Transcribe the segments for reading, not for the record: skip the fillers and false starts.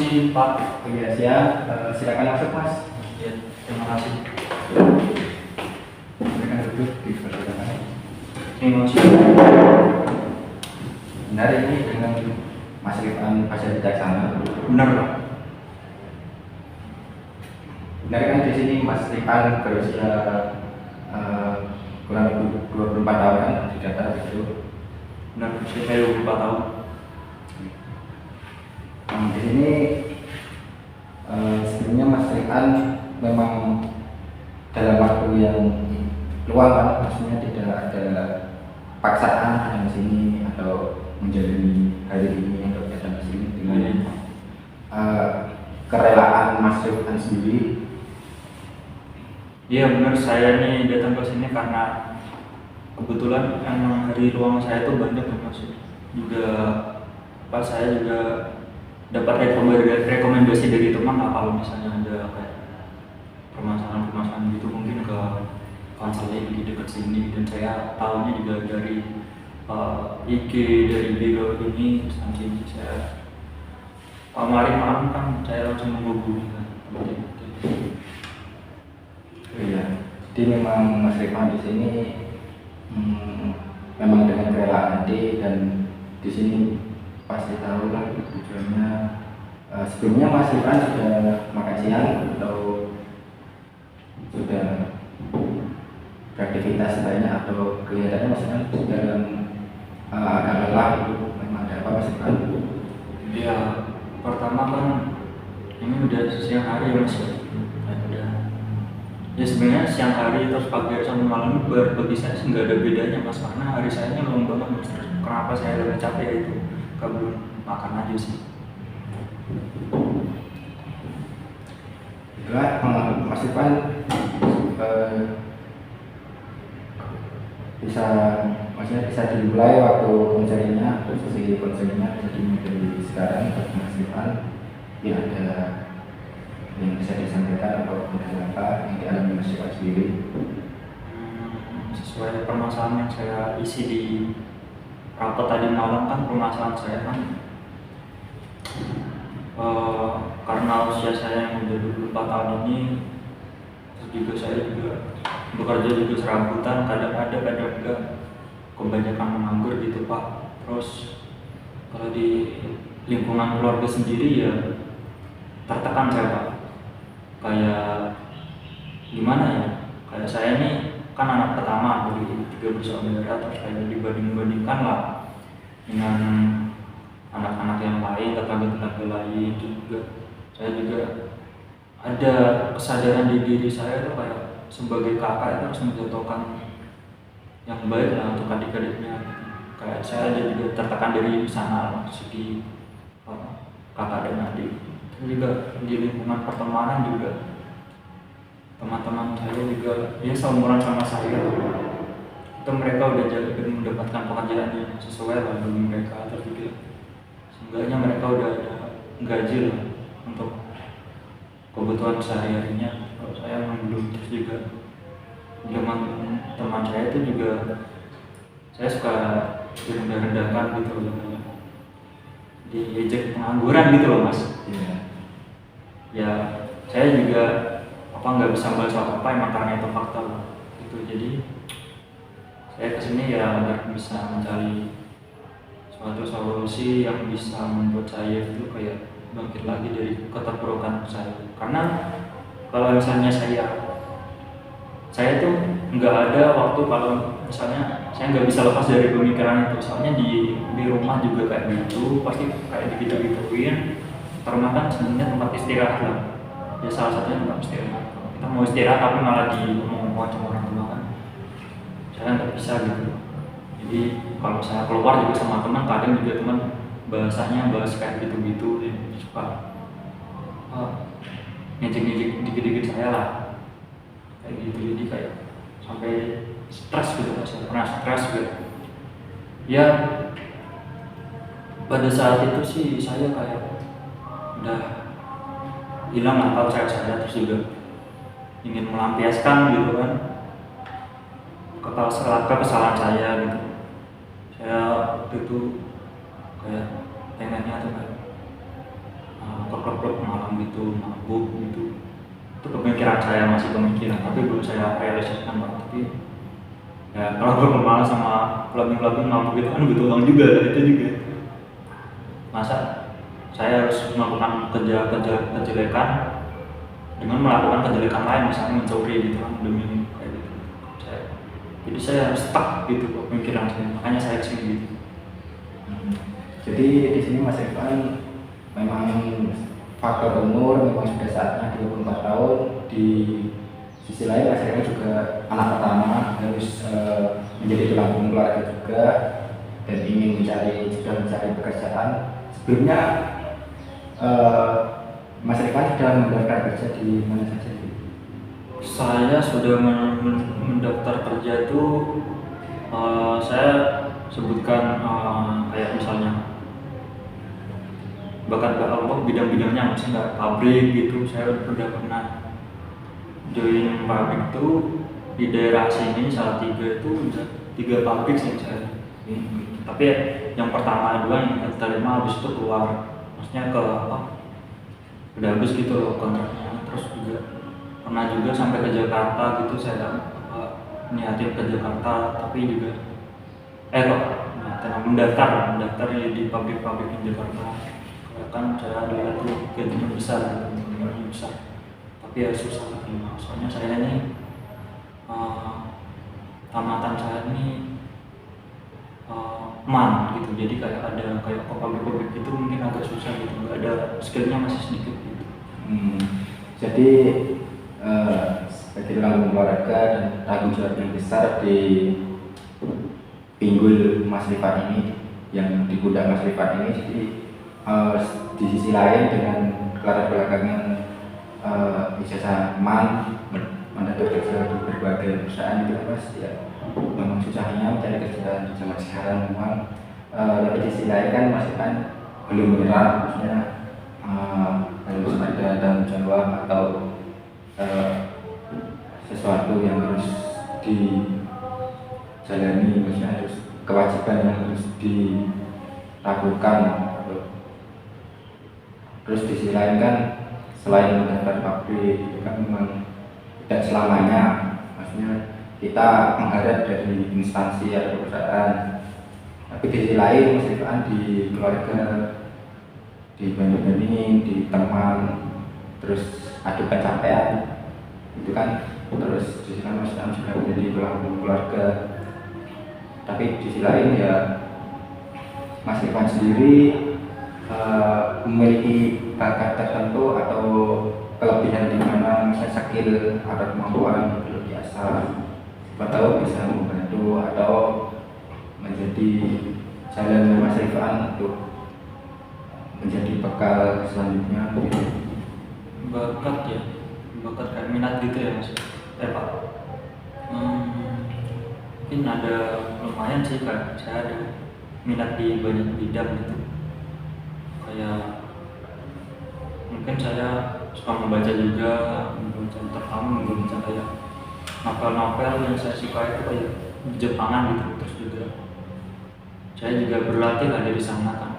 Permisi Pak. Iya, siap. Silakan masuk, Mas. Ya, terima kasih. Silakan duduk di persidangan. Terima kasih. Benar ini dengan Mas Rifan Fajar Wijaksana. Benar Pak. Benar kan di sini Mas Rifan berusia kurang lebih 24 tahun kan di data itu. Benar, saya 24 tahun. Di sini sebenarnya Mas Rifan memang dalam waktu yang luang kan, maksudnya tidak ada paksaan datang ke sini atau menjalani hari ini atau datang ke sini dengan kerelaan Mas Rifan sendiri. Iya benar, saya nih datang ke sini karena kebetulan emang hari luang saya tuh banyak ya Mas. Juga pas saya juga dapat rekomendasi dari teman lah kalau misalnya ada kayak permasalahan gitu mungkin ke konseling di dekat sini, dan saya tahunya juga dari IG dari biro ini instansi ini. Saya kemarin malam kan saya langsung menghubungi kan. Iya, jadi memang Mas Rifan di sini memang dengan kerelaan hati, dan di sini pasti tahu lah tujuannya. Sebelumnya Mas Rifan sudah makan siang atau sudah beraktivitas lainnya, atau kelihatannya Mas Rifan dalam agak lelah itu, memang ada apa Mas Rifan? Ya pertama kan ini udah siang hari ya Mas. Ya sebenarnya siang hari terus pagi sama malam bagi saya sih nggak ada bedanya Mas, karena hari saya ini long banget Mas. Terus kenapa saya lebih capek ya itu belum makan aja sih. Juga Mas Rifan maksudnya bisa dimulai waktu konsernya, posisi konsernya bisa dimulai dari sekarang. Untuk Mas Rifan ya, ada yang bisa disampaikan atau ada apa yang dialami Mas Rifan sendiri? Sesuai permasalahan yang saya isi di rapat tadi malam kan, permasalahan saya kan karena usia saya yang udah 24 tahun ini, terus juga saya juga bekerja juga serabutan, kadang ada kadang enggak, kebanyakan menganggur gitu Pak. Terus kalau di lingkungan keluarga sendiri ya tertekan saya Pak. Kayak gimana ya, kayak saya ini kan anak pertama dari 3 bersaudara, terus kayak dibanding-bandingkan lah dengan anak-anak yang lain, tetangga-tetangga lain. Juga saya juga ada kesadaran di diri saya tuh kayak sebagai kakak itu harus mencontohkan yang baik lah untuk adik-adiknya. Kayak saya juga tertekan dari sana segi kakak dan adik. Juga di lingkungan pertemanan juga teman-teman saya juga ya seumuran sama saya, itu mereka udah jadi mendapatkan pekerjaan yang sesuai lah bagi mereka, terus juga seenggaknya mereka udah ada gaji lah untuk kebutuhan sehari-harinya. Kalau saya memang belum. Terus juga zaman teman saya itu juga saya suka direndah-rendahkan gitu loh, diejek pengangguran gitu loh Mas. Ya saya juga nggak bisa balas apa emang karena itu fakta gitu. Jadi saya kesini ya agar bisa mencari suatu solusi yang bisa membuat saya itu kayak bangkit lagi dari keterpurukan saya. Karena kalau misalnya saya tuh nggak ada waktu, kalau misalnya saya nggak bisa lepas dari pemikiran itu. Soalnya di rumah juga kayak gitu, pasti kayak gitu-gituin. Karena kan sebenarnya tempat istirahat lah, ya salah satunya tempat istirahat. Kita mau istirahat tapi malah ngomong sama orang tua kan, saya nggak bisa gitu. Jadi kalau saya keluar juga sama teman, kadang juga teman bahasanya bahas kayak gitu-gitu, ya, suka ngejek-ngejek dikit-dikit saya lah kayak gitu. Jadi kayak sampai stres gitu, saya pernah stres gitu ya. Pada saat itu sih saya kayak udah hilang akal saya, terus juga ingin melampiaskan gitu kan kesalahan saya gitu. Saya waktu itu kayak pengennya tuh kayak gitu, mabuk gitu. Itu pemikiran saya, masih pemikiran, tapi belum saya realisasikan Pak. Tapi ya kalau berkenalan sama clubbing mabuk itu kan butuh uang juga, itu juga. Masa saya harus melakukan kejelekan dengan melakukan kejelekan lain, misalnya mencuri gitu kan, demi kayak gitu. Jadi saya harus stuck gitu kok pemikiran saya, makanya saya kesini gitu. Jadi di sini Mas Irfan memang faktor umur memang sudah saatnya 24 tahun. Di sisi lain Mas Irfan juga anak pertama, harus menjadi tulang punggung keluarga juga dan ingin mencari pekerjaan. Sebelumnya Mas Irfan sudah mendaftar kerja di mana saja? Saya sudah mendaftar kerja itu saya sebutkan kayak misalnya bakat Allah bidang-bidangnya, maksudnya pabrik gitu. Saya udah pernah join pabrik itu di daerah sini, Salatiga itu udah 3 pabrik sih saya. Tapi yang pertama 2 yang kita terima, habis itu keluar, maksudnya ke udah habis gitu loh kontraknya. Terus juga pernah juga sampai ke Jakarta gitu, saya niatin ke Jakarta, tapi juga mendaftar di pabrik-pabrik di Jakarta. Kan saya lihat tuh gajinya besar, gajinya besar, tapi ya susah terima. Soalnya saya ini tamatan saya ini man gitu, jadi kayak ada kayak pabrik-pabrik itu mungkin agak susah gitu, nggak ada skillnya, masih sedikit gitu. Jadi sebagai tulang keluarga dan tanggung jawab yang besar di pinggul Mas Rifat ini, yang di gudang Mas Rifat ini. Jadi di sisi lain dengan latar belakangan ijazah man mendapat kerja di berbagai perusahaan itu Mas, ya memang susahnya mencari kerjaan di zaman sekarang memang. Tapi di sisi lain kan Mas kan belum menyerah, maksudnya harus ada tanggung jawab atau sesuatu yang harus dijalani, maksudnya harus kewajiban yang harus dilakukan. Terus di sisi lain kan selain mendaftar pabrik itu kan memang tidak selamanya, maksudnya kita mengharap dari instansi atau perusahaan. Tapi di sisi lain Mas Irfan di keluarga, di banding-bandingin, di teman, terus ada pencapaian itu kan. Terus di sisi lain Mas Irfan juga menjadi tulang punggung keluarga. Tapi di sisi lain ya Mas Irfan sendiri memiliki bakat tertentu atau kelebihan di mana misalnya skill atau kemampuan luar biasa, atau bisa membantu atau menjadi jalan Mas Irfan untuk menjadi bekal selanjutnya gitu. Bakat ya, bakat kayak minat gitu ya Mas Pak. Mungkin ada lumayan sih Kak, saya ada minat di banyak bidang gitu. Kayak mungkin saya suka membaca juga, membaca kayak novel-novel yang saya suka itu kayak Jepangan gitu. Terus juga saya juga berlatih lah dari sana kan,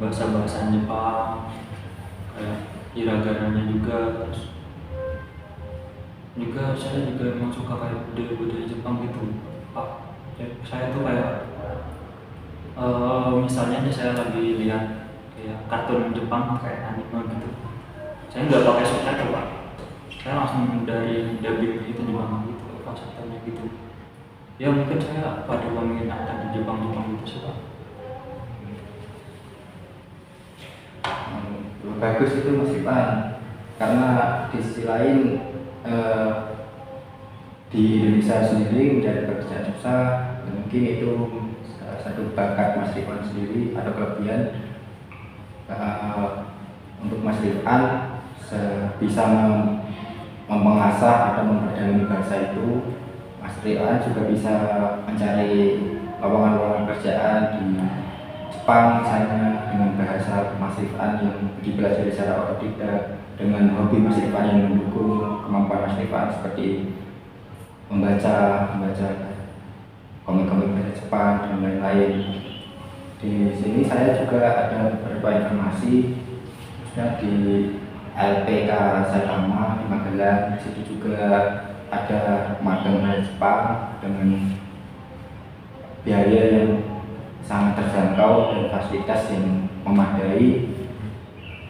bahasa-bahasa Jepang, kayak hiragananya juga. Terus juga saya juga emang suka kayak budaya-budaya Jepang gitu Pak. Saya tuh kayak misalnya nih saya lagi lihat kayak kartun Jepang kayak anime gitu, saya nggak pakai subtitle Pak, saya langsung dari dubbing itu Jepang gitu, konsepnya gitu. Ya mungkin saya pada peminatan di Jepang gitu sih Pak. Bagus itu Mas Irfan, karena di sisi lain di Indonesia sendiri mencari pekerjaan susah. Mungkin itu salah satu bakat Mas Irfan sendiri atau kelebihan. Untuk Mas Irfan bisa mengasah atau memperdalam bahasa itu, Mas Irfan juga bisa mencari lowongan pekerjaan di Jepang misalnya dengan bahasa Mas Irfan yang dipelajari secara otodidak, dengan hobi Mas Irfan yang mendukung kemampuan Mas Irfan seperti membaca komik-komik bahasa Jepang dan lain-lain. Di sini saya juga ada beberapa informasi khususnya di LPK Saitama di Magelang. Di situ juga ada magang dari Jepang dengan biaya yang sangat terjangkau dan fasilitas yang memadai,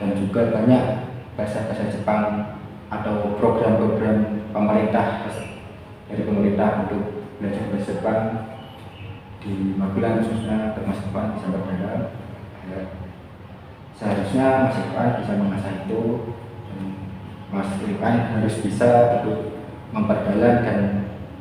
dan juga banyak bahasa-bahasa Jepang atau program-program pemerintah dari pemerintah untuk belajar bahasa Jepang di Magelang, khususnya untuk Mas Irfan bisa berdalam. Seharusnya Mas Irfan bisa mengasah itu, dan Mas Irfan harus bisa untuk memperdalam dan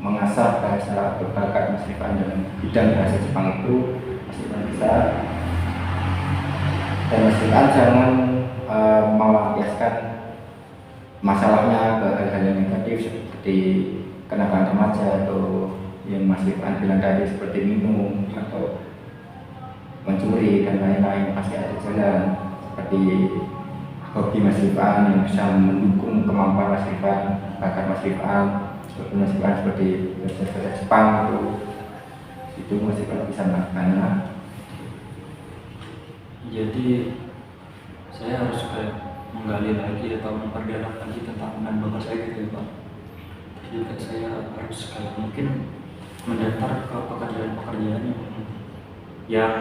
mengasah bahasa berbakat Mas Irfan dalam bidang bahasa Jepang itu. Mas Irfan bisa, dan Mas Irfan jangan melampiaskan masalahnya ke hal-hal yang negatif seperti kenakalan remaja atau yang Mas Irfan bilang tadi seperti minum atau mencuri dan lain-lain. Pasti ada jalan, seperti hobi Mas Irfan yang bisa mendukung kemampuan Mas Irfan, bakat Mas Irfan, seperti Mas Irfan seperti bahasa Jepang itu Mas Irfan bisa melakukannya. Jadi saya harus kayak menggali lagi atau memperdalam lagi tentang minat bakat saya gitu ya Pak. Juga saya harus kayak mungkin mendaftar ke pekerjaan-pekerjaan yang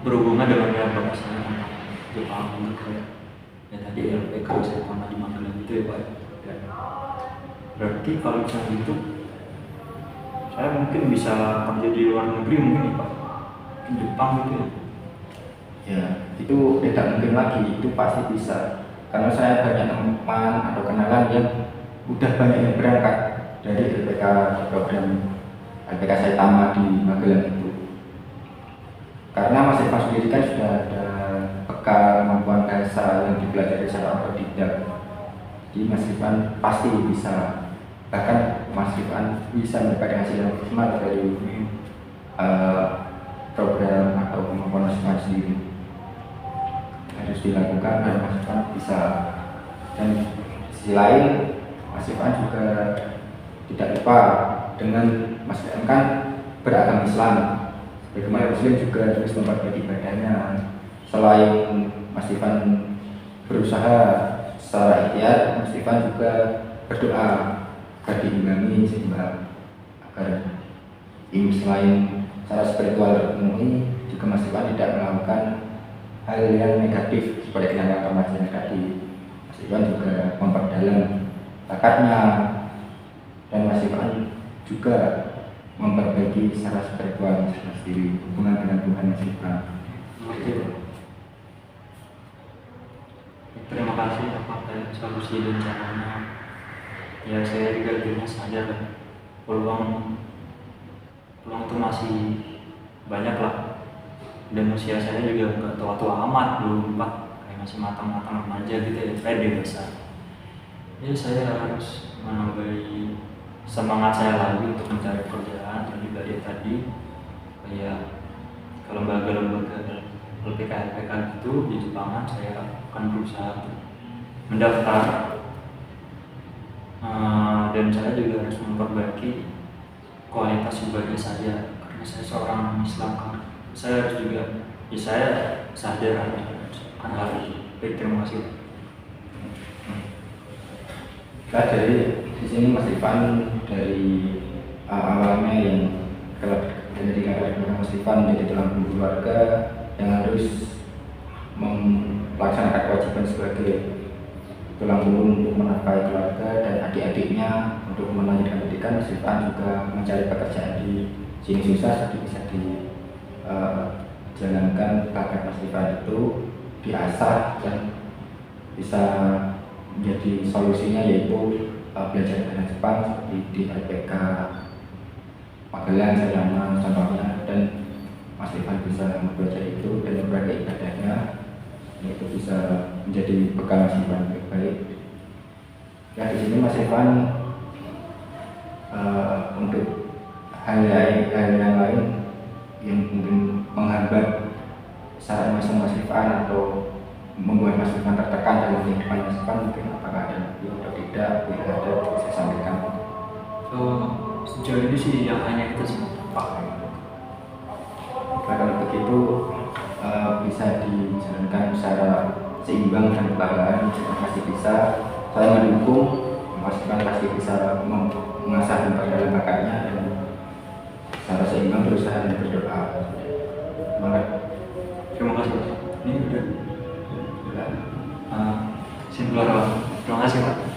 berhubungan dengan minat bakat saya tentang Jepang, kayak ya tadi LPK saya pernah di Magelang gitu ya Pak. Ya. Berarti kalau misalnya gitu saya mungkin bisa kerja di luar negeri mungkin ya Pak, di Jepang gitu ya. Ya, itu tidak mungkin lagi, itu pasti bisa. Karena saya banyak teman atau kenalan yang udah banyak yang berangkat dari LPK program LPK Saitama di Magelang itu. Karena Mas Irfan sendiri kan sudah ada bekal kemampuan bahasa yang dipelajari secara otodidak. Jadi Mas Irfan pasti bisa, bahkan Mas Irfan bisa mendapatkan hasil yang optimal dari program atau kemampuan Mas Irfan sendiri. Harus dilakukan dan Mas Irfan bisa. Dan di sisi lain Mas Irfan juga tidak lupa dengan Mas Irfan kan beragama Islam. Bagaimana Muslim juga terus memperbaiki ibadahnya. Selain Mas Irfan berusaha secara ikhtiar, Mas Irfan juga berdoa agar diimbangi sehingga agar ini selain secara spiritual terpenuhi, juga Mas Irfan tidak melakukan hal yang negatif seperti kenakalan remaja yang tadi. Mas Irfan juga memperdalam bakatnya, dan Mas Irfan juga memperbaiki secara spiritual sendiri, hubungan dengan Tuhan Mas Irfan. Oke. Terima kasih atas solusi dan caranya. Ya saya juga akhirnya sadar peluang itu masih banyak lah. Dan usia saya juga nggak tua-tua amat, belum kayak masih matang-matang remaja gitu ya, pede besar. Ya saya harus menambahi semangat saya lagi untuk mencari pekerjaan dari tadi, kayak ke lembaga-lembaga LPK gitu di Jepangan. Saya akan berusaha mendaftar, dan saya juga harus memperbaiki kualitas ibadah saya karena saya seorang Islam kan. Saya harus juga, ya saya sadar akan hal itu. Baik, terima kasih. Nah, dari di sini Mas Irfan dari awalnya yang dari Mas Irfan menjadi tulang punggung keluarga yang harus melaksanakan kewajiban sebagai tulang punggung untuk menafkahi keluarga dan adik-adiknya untuk melanjutkan pendidikan. Mas Irfan juga mencari pekerjaan di sini susah, jadi bisa dijalankan bakat Mas Irfan itu diasah dan bisa menjadi solusinya, yaitu belajar bahasa Jepang seperti di LPK Magelang Saitama contohnya, dan Mas Irfan bisa belajar itu dan memperbaiki ibadahnya, yaitu bisa menjadi bekal Mas Irfan baik-baik. Ya, di sini Mas Irfan untuk hal yang lain yang mungkin menghambat secara emosi Mas Irfan atau membuat Mas Irfan tertekan dalam kehidupan Mas Irfan, mungkin apakah ada atau tidak, bila ada bisa sampaikan. Sejauh ini sih yang hanya kita semua Pak. Kalau begitu bisa dijalankan secara seimbang dan kebanggaan pasti bisa. Saya mendukung, memastikan pasti bisa mengasah dalam bakatnya dan secara seimbang berusaha dan berdoa. Semangat. Terima kasih Pak. Ini udah. Terima kasih Pak.